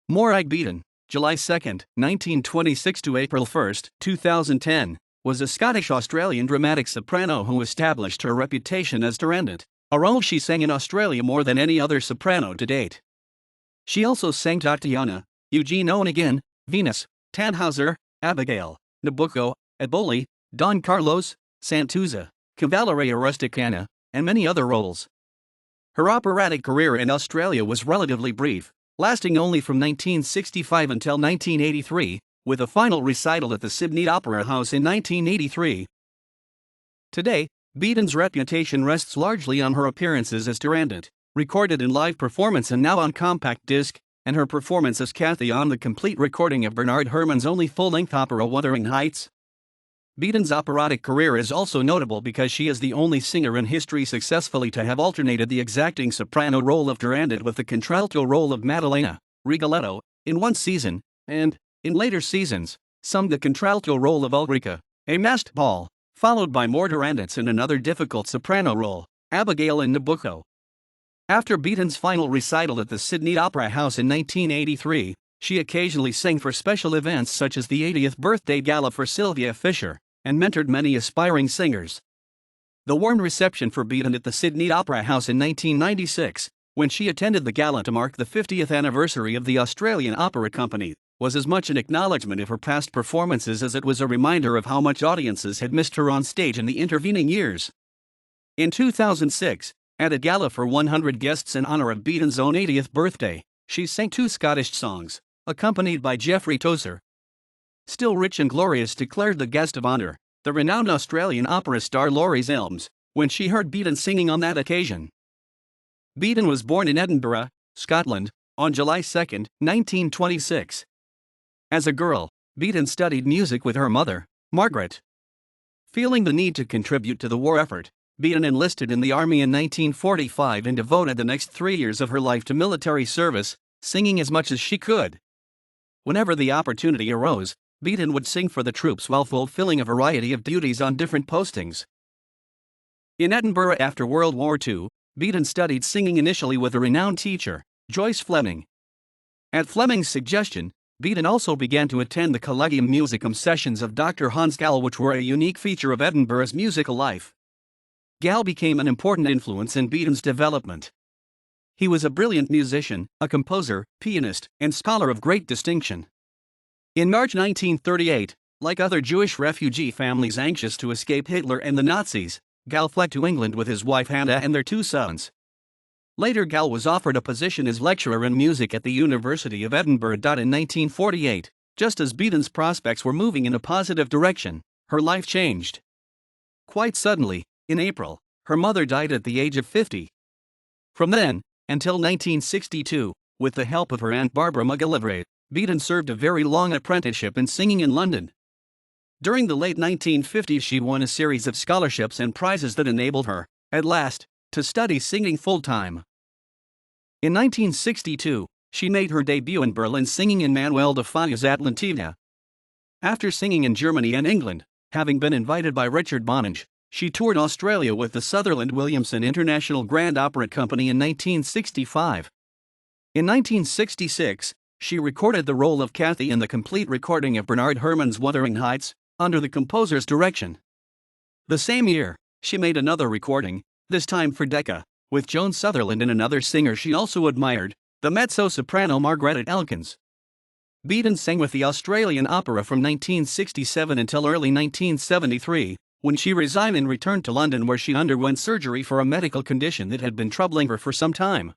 Morag Beaton, July 2, 1926 to April 1, 2010, was a Scottish-Australian dramatic soprano who established her reputation as Turandot, a role she sang in Australia more than any other soprano to date. She also sang Tatiana, Eugene Onegin, Venus, Tannhäuser, Abigaille, Nabucco, Eboli, Don Carlos, Santuzza, Cavalleria rusticana, and many other roles. Her operatic career in Australia was relatively brief, lasting only from 1965 until 1983, with a final recital at the Sydney Opera House in 1983. Today, Beaton's reputation rests largely on her appearances as Turandot, recorded in live performance and now on compact disc, and her performance as Cathy on the complete recording of Bernard Herrmann's only full-length opera Wuthering Heights. Beaton's operatic career is also notable because she is the only singer in history successfully to have alternated the exacting soprano role of Turandot with the contralto role of Maddalena, Rigoletto, in one season, and, in later seasons, sung the contralto role of Ulrica, a masked ball, followed by more Turandots in another difficult soprano role, Abigaille in Nabucco. After Beaton's final recital at the Sydney Opera House in 1983, she occasionally sang for special events such as the 80th birthday gala for Sylvia Fisher, and mentored many aspiring singers. The warm reception for Beaton at the Sydney Opera House in 1996, when she attended the gala to mark the 50th anniversary of the Australian Opera Company, was as much an acknowledgement of her past performances as it was a reminder of how much audiences had missed her on stage in the intervening years. In 2006, at a gala for 100 guests in honor of Beaton's own 80th birthday, she sang two Scottish songs, accompanied by Geoffrey Tozer. Still rich and glorious, declared the guest of honor, the renowned Australian opera star Laurie Zelms, when she heard Beaton singing on that occasion. Beaton was born in Edinburgh, Scotland, on July 2, 1926. As a girl, Beaton studied music with her mother, Margaret. Feeling the need to contribute to the war effort, Beaton enlisted in the army in 1945 and devoted the next 3 years of her life to military service, singing as much as she could. Whenever the opportunity arose, Beaton would sing for the troops while fulfilling a variety of duties on different postings. In Edinburgh after World War II, Beaton studied singing initially with a renowned teacher, Joyce Fleming. At Fleming's suggestion, Beaton also began to attend the Collegium Musicum sessions of Dr. Hans Gall, which were a unique feature of Edinburgh's musical life. Gall became an important influence in Beaton's development. He was a brilliant musician, a composer, pianist, and scholar of great distinction. In March 1938, like other Jewish refugee families anxious to escape Hitler and the Nazis, Gall fled to England with his wife Hannah and their two sons. Later, Gall was offered a position as lecturer in music at the University of Edinburgh. In 1948, just as Beaton's prospects were moving in a positive direction, her life changed. Quite suddenly, in April, her mother died at the age of 50. From then, until 1962, with the help of her aunt Barbara McGillivray, Beaton served a very long apprenticeship in singing in London. During the late 1950s, she won a series of scholarships and prizes that enabled her, at last, to study singing full-time. In 1962, she made her debut in Berlin singing in Manuel de Falla's Atlantina. After singing in Germany and England, having been invited by Richard Bonynge, she toured Australia with the Sutherland Williamson International Grand Opera Company in 1965. In 1966, she recorded the role of Cathy in the complete recording of Bernard Herrmann's Wuthering Heights, under the composer's direction. The same year, she made another recording, this time for Decca, with Joan Sutherland and another singer she also admired, the mezzo-soprano Margaret Elkins. Beaton sang with the Australian Opera from 1967 until early 1973, when she resigned and returned to London, where she underwent surgery for a medical condition that had been troubling her for some time.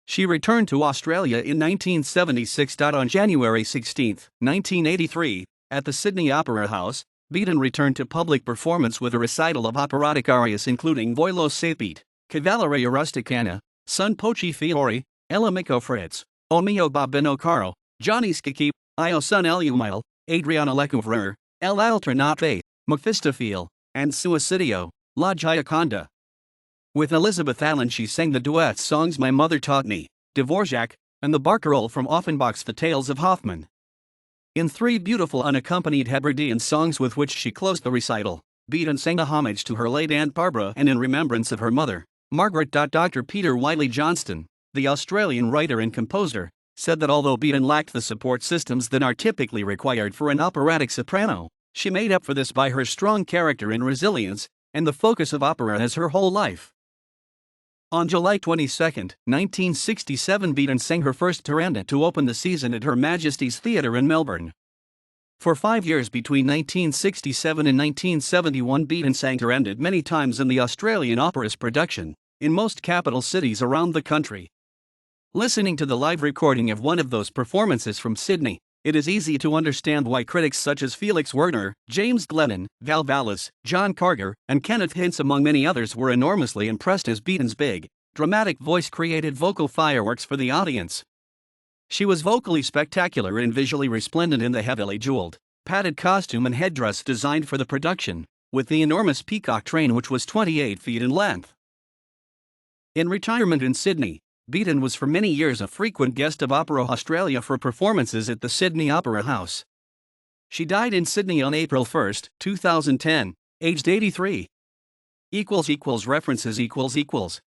She returned to Australia in 1976. On January 16, 1983, at the Sydney Opera House, Beaton returned to public performance with a recital of operatic arias including Voilo Sapete, Cavalleria rusticana, Sun Pochi Fiori, Elamico Fritz, O mio babino caro, Johnny Skiki, Io son Elumile, Adriana Lecouvreur, El Alternate, Mephistophele, and Suicidio, La Gioconda. With Elizabeth Allen she sang the duet songs My Mother Taught Me, Dvorak, and the barcarolle from Offenbach's The Tales of Hoffmann. In three beautiful unaccompanied Hebridean songs with which she closed the recital, Beaton sang a homage to her late Aunt Barbara and in remembrance of her mother, Margaret. Dr. Peter Wiley Johnston, the Australian writer and composer, said that although Beaton lacked the support systems that are typically required for an operatic soprano, she made up for this by her strong character and resilience, and the focus of opera as her whole life. On July 22, 1967, Beaton sang her first Turandot to open the season at Her Majesty's Theatre in Melbourne. For 5 years between 1967 and 1971, Beaton sang Turandot many times in the Australian Opera's production, in most capital cities around the country. Listening to the live recording of one of those performances from Sydney, it is easy to understand why critics such as Felix Werner, James Glennon, Val Vallis, John Carger, and Kenneth Hintz, among many others, were enormously impressed as Beaton's big, dramatic voice created vocal fireworks for the audience. She was vocally spectacular and visually resplendent in the heavily jeweled, padded costume and headdress designed for the production, with the enormous peacock train which was 28 feet in length. In retirement in Sydney, Beaton was for many years a frequent guest of Opera Australia for performances at the Sydney Opera House. She died in Sydney on April 1, 2010, aged 83. == References ==